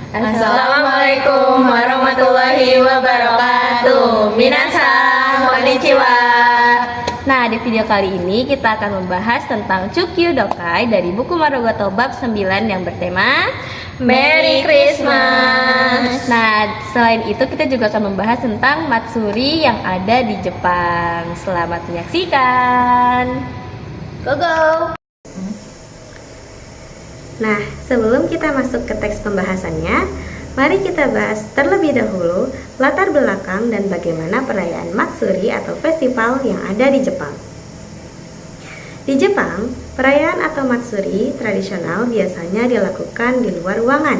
Assalamualaikum warahmatullahi wabarakatuh. Minasan, konnichiwa. Nah, di video kali ini kita akan membahas tentang Chukyu Dokai dari buku Marugoto bab 9 yang bertema Merry Christmas. Nah, selain itu kita juga akan membahas tentang Matsuri yang ada di Jepang. Selamat menyaksikan. Go! Nah, sebelum kita masuk ke teks pembahasannya, mari kita bahas terlebih dahulu latar belakang dan bagaimana perayaan Matsuri atau festival yang ada di Jepang. Di Jepang, perayaan atau Matsuri tradisional biasanya dilakukan di luar ruangan,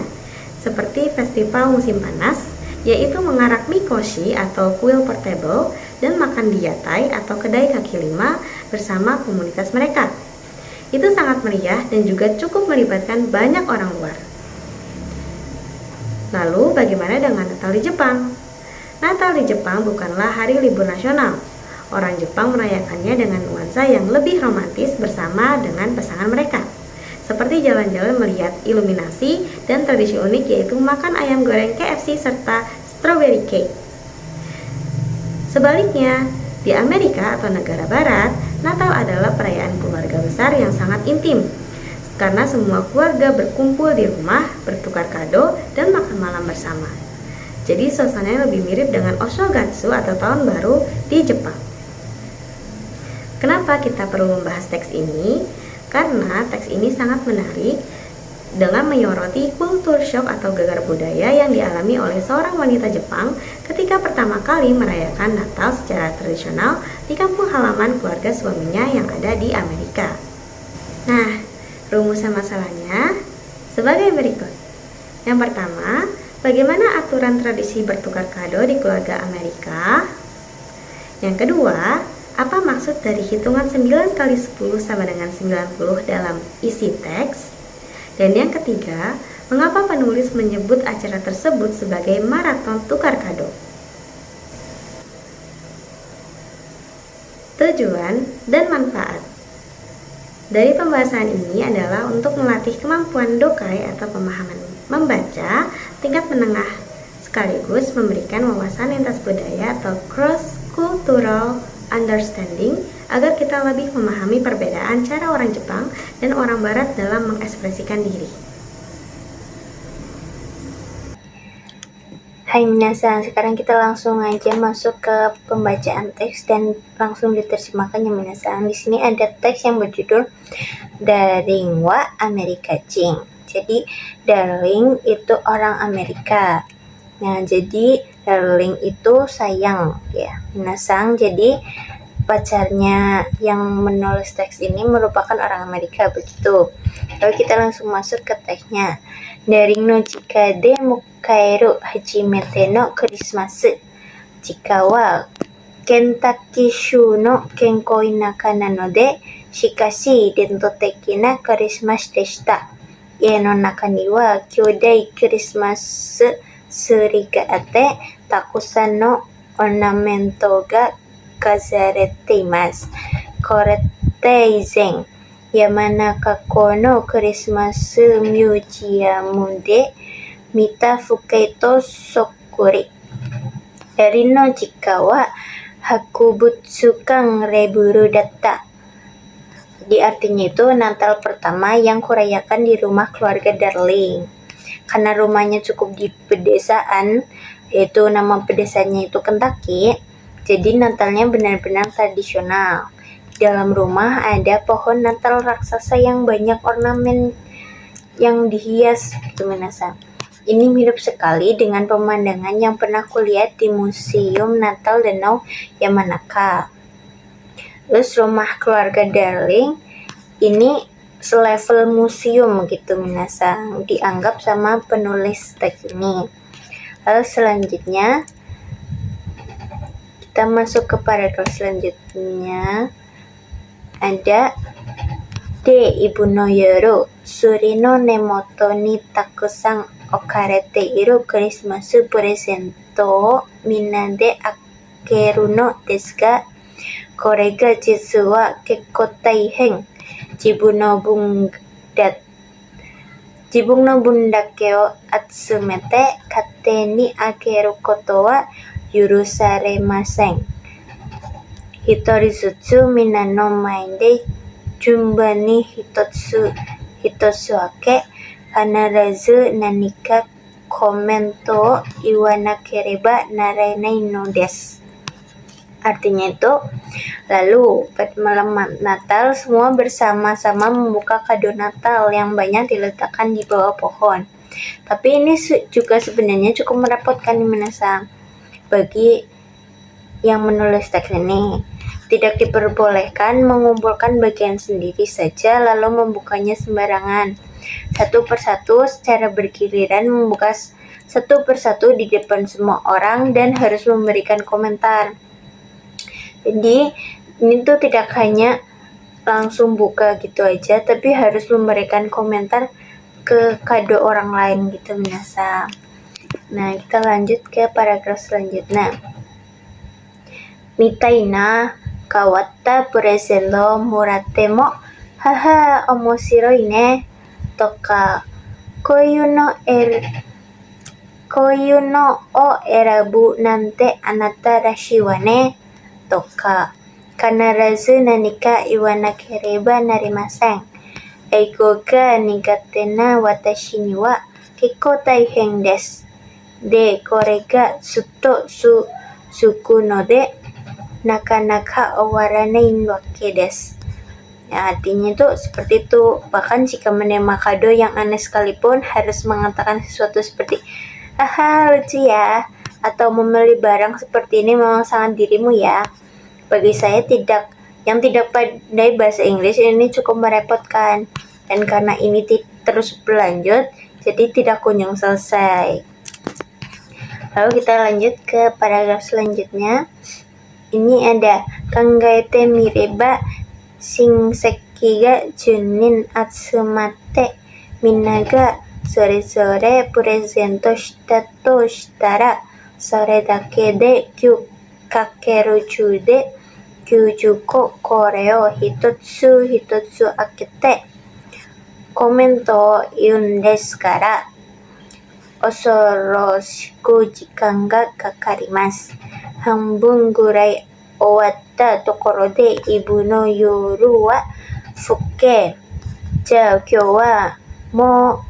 seperti festival musim panas, yaitu mengarak mikoshi atau kuil portable dan makan di yatai atau kedai kaki lima bersama komunitas mereka. Itu sangat meriah dan juga cukup melibatkan banyak orang luar. Lalu bagaimana dengan Natal di Jepang? Natal di Jepang bukanlah hari libur nasional. Orang Jepang merayakannya dengan nuansa yang lebih romantis bersama dengan pasangan mereka. Seperti jalan-jalan melihat iluminasi dan tradisi unik yaitu makan ayam goreng KFC serta strawberry cake. Sebaliknya, di Amerika atau negara barat, Natal adalah perayaan keluarga besar yang sangat intim. Karena semua keluarga berkumpul di rumah, bertukar kado, dan makan malam bersama. Jadi suasananya lebih mirip dengan Oshogatsu atau Tahun Baru di Jepang. Kenapa kita perlu membahas teks ini? Karena teks ini sangat menarik dengan menyoroti kultur shock atau gegar budaya yang dialami oleh seorang wanita Jepang ketika pertama kali merayakan Natal secara tradisional di kampung halaman keluarga suaminya yang ada di Amerika. Nah, rumusan masalahnya sebagai berikut. Yang pertama, bagaimana aturan tradisi bertukar kado di keluarga Amerika? Yang kedua, apa maksud dari hitungan 9 kali 10 sama dengan 90 dalam isi teks? Dan yang ketiga, mengapa penulis menyebut acara tersebut sebagai maraton tukar kado? Tujuan dan manfaat dari pembahasan ini adalah untuk melatih kemampuan dokai atau pemahaman membaca tingkat menengah sekaligus memberikan wawasan lintas budaya atau cross-cultural understanding agar kita lebih memahami perbedaan cara orang Jepang dan orang Barat dalam mengekspresikan diri. Hai minasan, sekarang kita langsung aja masuk ke pembacaan teks dan langsung diterjemahkan ya minasan. Di sini ada teks yang berjudul Darling wa Amerika Jing. Jadi darling itu orang Amerika. Nah, jadi darling itu sayang ya minasan. Jadi pacarnya yang menulis teks ini merupakan orang Amerika begitu. Lalu kita langsung masuk ke teksnya. Daring no jika de mukaeru hajimete no Christmas. Jika wa Kentucky shu no kenkoi naka nanode, shikashi dento teki na Christmas deshita. Ie no naka ni wa kyodai Christmas suri ga ate, takusan no ornamento ga kazarete imasu. Korete izen Yamanaka no Christmas Museum de mita fukeito sokuri. Dari no jika wa hakubutsukan reburu datta. Jadi artinya itu Natal pertama yang kurayakan di rumah keluarga Darling. Karena rumahnya cukup di pedesaan, yaitu nama pedesanya itu Kentucky. Jadi Natalnya benar-benar tradisional. Di dalam rumah ada pohon Natal raksasa yang banyak ornamen yang dihias gitu minasan. Ini mirip sekali dengan pemandangan yang pernah kulihat di Museum Natal Danau Yamanaka. Terus rumah keluarga Darling ini selevel museum gitu minasan, dianggap sama penulis teks ini. Lalu selanjutnya kita masuk ke paragraf selanjutnya. Ada de ibu no yoru suri no nemoto ni takusan okarete iru Christmas presento o minna de akeru no desu ga, kore ga jitsu wa kekko taihen jibun no bunga Jibung no bun dake o atsumete kate ni ageru koto wa yurusaremasen. Hitori zutsu mina no mae de jumba ni hitotsu ake hanarazu nanika komento o iwanakereba narenai no desu. Artinya itu, lalu pada malam Natal semua bersama-sama membuka kado Natal yang banyak diletakkan di bawah pohon. Tapi ini juga sebenarnya cukup merepotkan minasan bagi yang menulis teks ini. Tidak diperbolehkan mengumpulkan bagian sendiri saja lalu membukanya sembarangan. Satu persatu secara bergiliran membuka satu persatu di depan semua orang dan harus memberikan komentar. Jadi ini tuh tidak hanya langsung buka gitu aja, tapi harus memberikan komentar ke kado orang lain gitu minasan. Nah, kita lanjut ke paragraf selanjutnya. Mitaina kawatta present o moratte mo haha omoshiroi ne toka koiyu no o erabu nante anata rashi wa ne toka kanarazu nanika iwanakereba narimasen. Eigo ga nigate na watashi ni wa kekko taihen desu. De kore ga zutto suku no de nakanaka owaranai wake desu. Ya, artinya itu seperti itu. Bahkan jika menerima kado yang aneh sekalipun harus mengatakan sesuatu seperti haha lucu ya, atau membeli barang seperti ini memang sangat dirimu ya. Bagi saya yang tidak pandai bahasa Inggris ini cukup merepotkan, dan karena ini terus berlanjut jadi tidak kunjung selesai. Lalu kita lanjut ke paragraf selanjutnya. Ini ada kangaete mireba shinseki ga junin atsumate minna ga sore-sore presento shita to shitara sore dake de 9×10 で90個これを一つ一つ開けてコメントを言うんですから恐ろしく時間がかかります。半分ぐらい終わったところでイブの夜は更け、じゃあ今日はも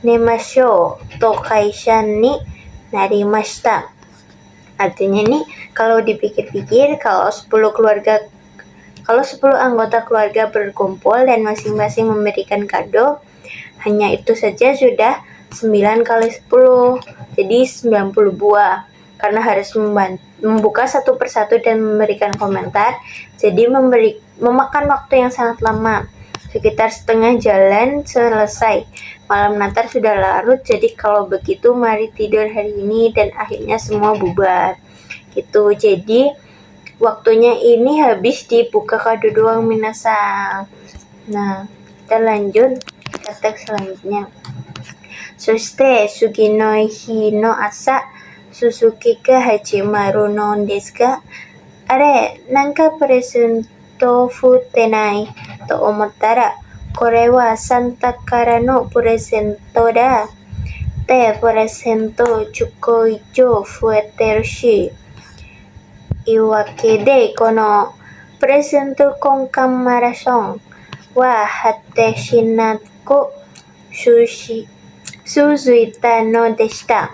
う寝ましょうと会社になりました。Artinya nih, kalau dipikir-pikir, kalau 10 anggota keluarga berkumpul dan masing-masing memberikan kado, hanya itu saja sudah 9 kali 10, jadi 90 buah. Karena harus membuka satu persatu dan memberikan komentar, jadi memakan waktu yang sangat lama. Sekitar setengah jalan selesai. Malam Natal sudah larut, jadi kalau begitu mari tidur hari ini dan akhirnya semua bubar. Gitu. Jadi waktunya ini habis dibuka kado doang minasan. Nah, kita lanjut ke teks selanjutnya. Soshite sugi no hi no asa Suzuki ga hajimaru no desu ga are nanka presento futenai to omottara kore wa Santa kara no presento da. Te presento chuko ijo fueteru shi. Iwake de kono presento konkan marathon wa hatte shinaku suzuita no deshita.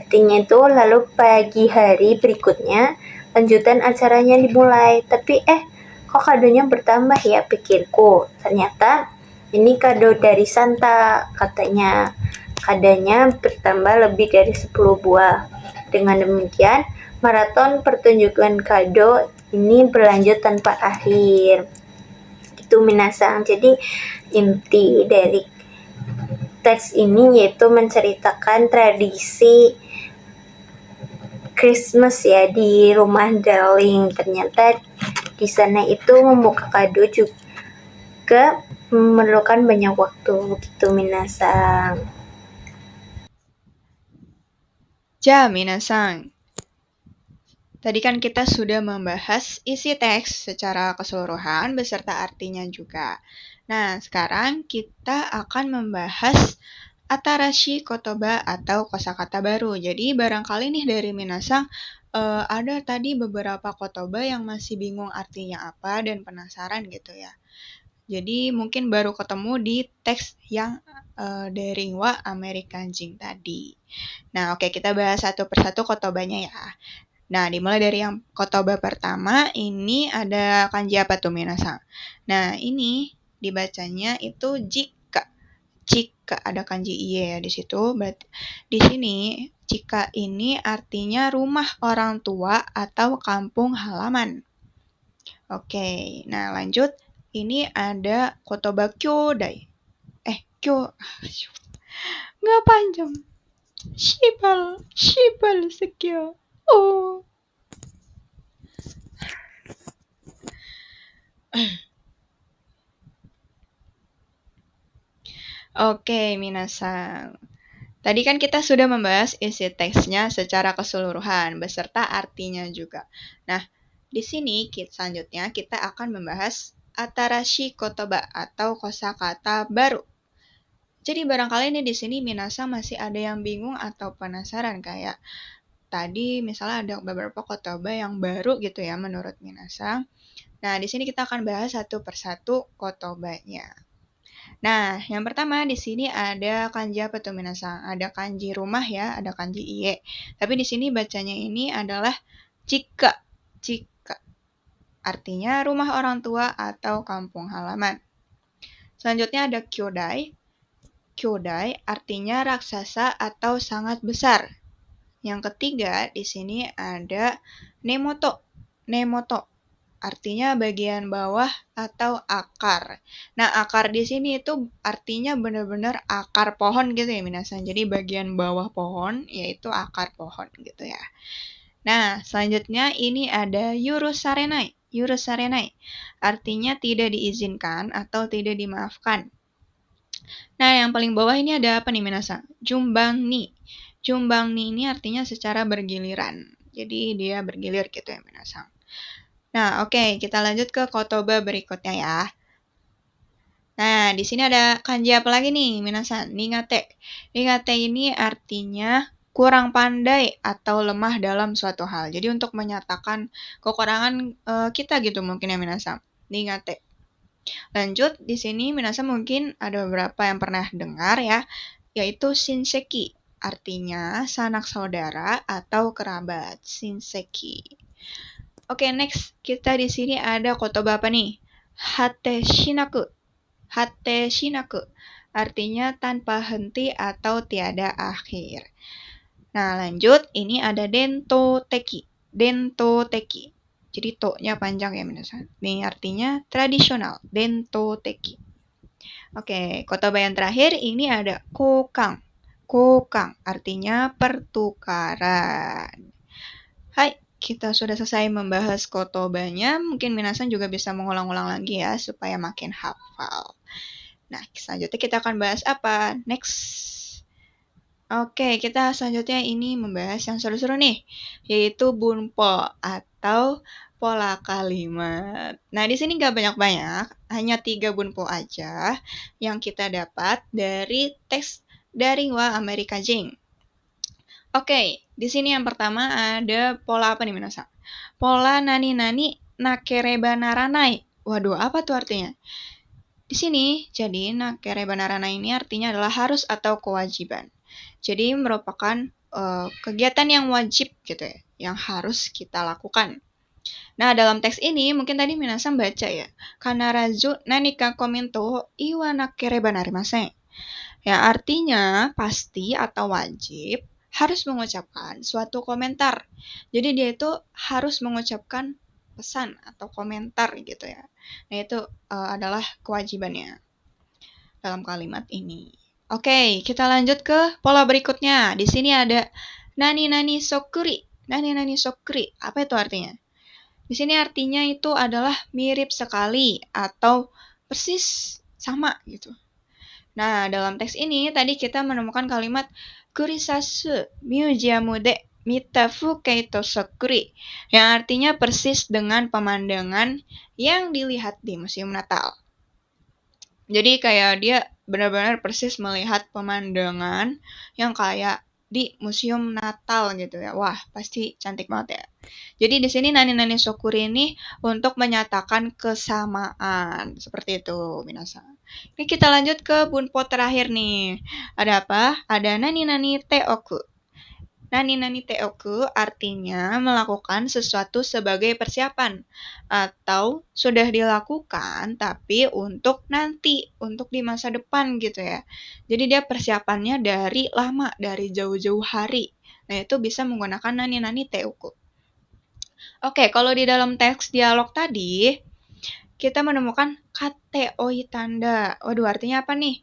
Artinya itu, lalu pagi hari berikutnya lanjutan acaranya dimulai. Tapi kok kadonya bertambah ya, pikirku. Ternyata ini kado dari Santa, katanya. Kadonya bertambah lebih dari 10 buah. Dengan demikian, maraton pertunjukan kado ini berlanjut tanpa akhir. Itu minasan. Jadi inti dari teks ini yaitu menceritakan tradisi Christmas ya di rumah Darling. Ternyata di sana itu membuka kado juga memerlukan banyak waktu. Begitu minasan. Ja, minasan. Tadi kan kita sudah membahas isi teks secara keseluruhan beserta artinya juga. Nah, sekarang kita akan membahas atarashi kotoba atau kosakata baru. Jadi barangkali nih dari minasang ada tadi beberapa kotoba yang masih bingung artinya apa dan penasaran gitu ya. Jadi mungkin baru ketemu di teks yang dari wa Amerikanjing tadi. Nah, oke, kita bahas satu persatu kotobanya ya. Nah, dimulai dari yang kotoba pertama, ini ada kanji apa tuh minasang? Nah, ini dibacanya itu jika. Jika ada kanji iye ya di situ. Berarti di sini jika ini artinya rumah orang tua atau kampung halaman. Oke, nah lanjut. Ini ada kotoba kyodai. Kyo. Nggak panjang. Shibal sekyo. Oh. Oke, minasang. Tadi kan kita sudah membahas isi teksnya secara keseluruhan beserta artinya juga. Nah, di sini selanjutnya kita akan membahas atarashi kotoba atau kosakata baru. Jadi barangkali nih di sini minasang masih ada yang bingung atau penasaran kayak tadi misalnya ada beberapa kotoba yang baru gitu ya menurut minasang. Nah, di sini kita akan bahas satu persatu kotobanya. Nah, yang pertama di sini ada kanji apa tuh minasang? Ada kanji rumah ya, ada kanji iye. Tapi di sini bacanya ini adalah jika. Jika. Artinya rumah orang tua atau kampung halaman. Selanjutnya ada kyodai. Kyodai artinya raksasa atau sangat besar. Yang ketiga di sini ada nemoto. Nemoto artinya bagian bawah atau akar. Nah, akar di sini itu artinya benar-benar akar pohon gitu ya, minasan. Jadi bagian bawah pohon yaitu akar pohon gitu ya. Nah, selanjutnya ini ada yurusarenai. Yurusarenai artinya tidak diizinkan atau tidak dimaafkan. Nah, yang paling bawah ini ada apa nih, minasan? Jumbang ni. Jumbang ni ini artinya secara bergiliran. Jadi dia bergilir gitu ya, minasan. Nah, oke, kita lanjut ke kotoba berikutnya ya. Nah, di sini ada kanji apa lagi nih, minasan? Ningate. Ningate ini artinya kurang pandai atau lemah dalam suatu hal. Jadi untuk menyatakan kekurangan kita gitu mungkin ya, minasan. Ningate. Lanjut, di sini minasan mungkin ada beberapa yang pernah dengar ya, yaitu shinseki. Artinya sanak saudara atau kerabat. Shinseki. Oke, next. Kita di sini ada kotoba apa nih? Hate shinaku. Hate shinaku. Artinya tanpa henti atau tiada akhir. Nah, lanjut. Ini ada dento teki. Dento teki. Jadi to-nya panjang ya, minasan. Ini artinya tradisional. Dento teki. Oke, kotoba yang terakhir ini ada kokang. Kokang. Artinya pertukaran. Hai. Kita sudah selesai membahas kotobanya, mungkin minasan juga bisa mengulang-ulang lagi ya, supaya makin hafal. Nah, selanjutnya kita akan bahas apa? Next. Oke, kita selanjutnya ini membahas yang seru-seru nih, yaitu bunpo atau pola kalimat. Nah, di sini nggak banyak-banyak, hanya 3 bunpo aja yang kita dapat dari teks dari wa Amerikanjing. Oke, di sini yang pertama ada pola apa nih, minasan? Pola nani-nani nakereba naranai. Waduh, apa tuh artinya? Di sini, jadi nakereba naranai ini artinya adalah harus atau kewajiban. Jadi merupakan kegiatan yang wajib gitu ya, yang harus kita lakukan. Nah, dalam teks ini mungkin tadi minasan baca ya. Kanarazu nanika komento iwa nakereba narimasen. Ya, artinya pasti atau wajib harus mengucapkan suatu komentar. Jadi dia itu harus mengucapkan pesan atau komentar gitu ya. Nah, itu adalah kewajibannya dalam kalimat ini. Oke, kita lanjut ke pola berikutnya. Di sini ada nani-nani sokuri. Nani-nani sokuri. Apa itu artinya? Di sini artinya itu adalah mirip sekali atau persis sama gitu. Nah, dalam teks ini tadi kita menemukan kalimat kurisasu museum de mita fukei to sokuri yang artinya persis dengan pemandangan yang dilihat di Museum Natal. Jadi kayak dia benar-benar persis melihat pemandangan yang kayak di museum Natal gitu ya. Wah, pasti cantik banget ya. Jadi di sini nani-nani Sokuri ini untuk menyatakan kesamaan. Seperti itu, minasan. Ini kita lanjut ke bunpo terakhir nih. Ada apa? Ada nani-nani teoku. Nani-nani teoku artinya melakukan sesuatu sebagai persiapan atau sudah dilakukan tapi untuk nanti, untuk di masa depan gitu ya. Jadi dia persiapannya dari lama, dari jauh-jauh hari. Nah, itu bisa menggunakan nani-nani teoku. Oke, kalau di dalam teks dialog tadi, kita menemukan kate oi tanda. Waduh, artinya apa nih?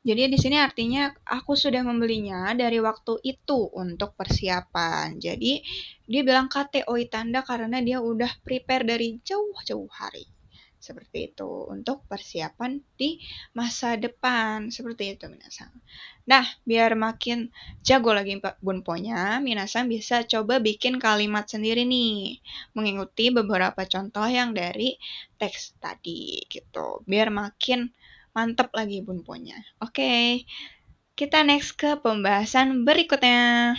Jadi di sini artinya aku sudah membelinya dari waktu itu untuk persiapan. Jadi dia bilang kate oi tanda karena dia udah prepare dari jauh-jauh hari. Seperti itu untuk persiapan di masa depan. Seperti itu minasan. Nah, biar makin jago lagi bunponya, minasan bisa coba bikin kalimat sendiri nih. Mengikuti beberapa contoh yang dari teks tadi gitu. Biar makin mantep lagi bunponya. Oke, kita next ke pembahasan berikutnya.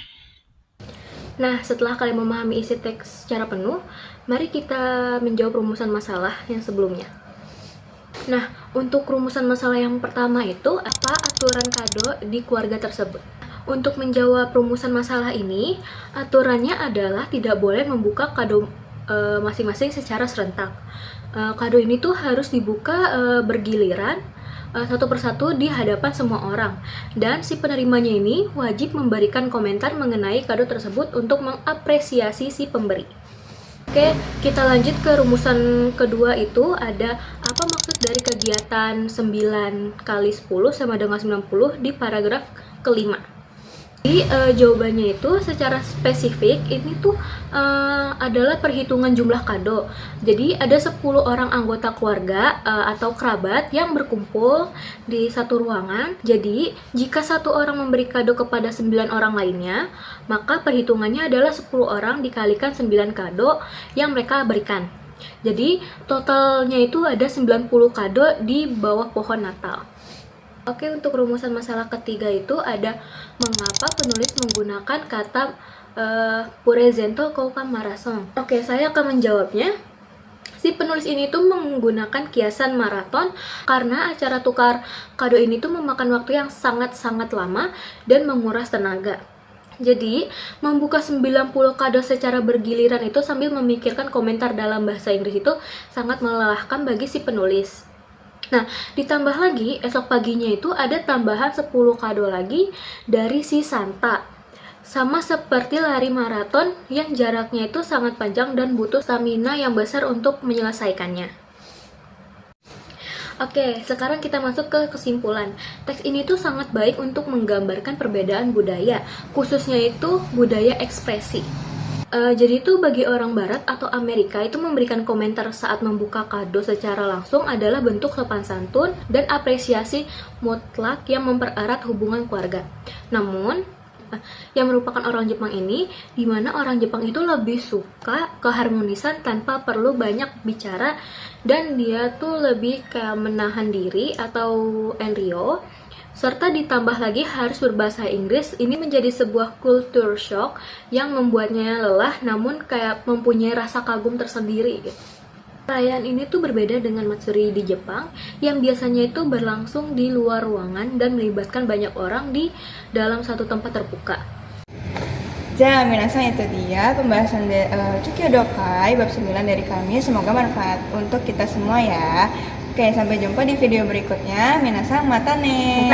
Nah, setelah kalian memahami isi teks secara penuh, mari kita menjawab rumusan masalah yang sebelumnya. Nah, untuk rumusan masalah yang pertama itu, apa aturan kado di keluarga tersebut? Untuk menjawab rumusan masalah ini, aturannya adalah tidak boleh membuka kado masing-masing secara serentak. Kado ini tuh harus dibuka bergiliran, satu persatu di hadapan semua orang, dan si penerimanya ini wajib memberikan komentar mengenai kado tersebut untuk mengapresiasi si pemberi. Oke, kita lanjut ke rumusan kedua itu ada apa maksud dari kegiatan 9 kali 10 sama dengan 90 di paragraf kelima. Jadi jawabannya itu secara spesifik ini tuh adalah perhitungan jumlah kado. Jadi ada 10 orang anggota keluarga atau kerabat yang berkumpul di satu ruangan. Jadi jika satu orang memberi kado kepada 9 orang lainnya, maka perhitungannya adalah 10 orang dikalikan 9 kado yang mereka berikan. Jadi totalnya itu ada 90 kado di bawah pohon Natal. Oke, untuk rumusan masalah ketiga itu ada mengapa penulis menggunakan kata purezento kouka marathon. Oke, saya akan menjawabnya. Si penulis ini tuh menggunakan kiasan maraton karena acara tukar kado ini tuh memakan waktu yang sangat-sangat lama dan menguras tenaga. Jadi, membuka 90 kado secara bergiliran itu sambil memikirkan komentar dalam bahasa Inggris itu sangat melelahkan bagi si penulis. Nah, ditambah lagi, esok paginya itu ada tambahan 10 kado lagi dari si Santa. Sama seperti lari maraton yang jaraknya itu sangat panjang dan butuh stamina yang besar untuk menyelesaikannya. Oke, sekarang kita masuk ke kesimpulan. Teks ini tuh sangat baik untuk menggambarkan perbedaan budaya, khususnya itu budaya ekspresi. Jadi itu bagi orang Barat atau Amerika itu memberikan komentar saat membuka kado secara langsung adalah bentuk sopan santun dan apresiasi mutlak yang mempererat hubungan keluarga. Namun, yang merupakan orang Jepang ini, di mana orang Jepang itu lebih suka keharmonisan tanpa perlu banyak bicara dan dia tuh lebih kayak menahan diri atau enryo. Serta ditambah lagi harus berbahasa Inggris, ini menjadi sebuah culture shock yang membuatnya lelah namun kayak mempunyai rasa kagum tersendiri gitu. Perayaan ini tuh berbeda dengan Matsuri di Jepang yang biasanya itu berlangsung di luar ruangan dan melibatkan banyak orang di dalam satu tempat terbuka. Ja, minasan itu dia pembahasan Chukyo Dokai bab 9 dari kami. Semoga manfaat untuk kita semua ya. Oke, sampai jumpa di video berikutnya. Minasan mata ne.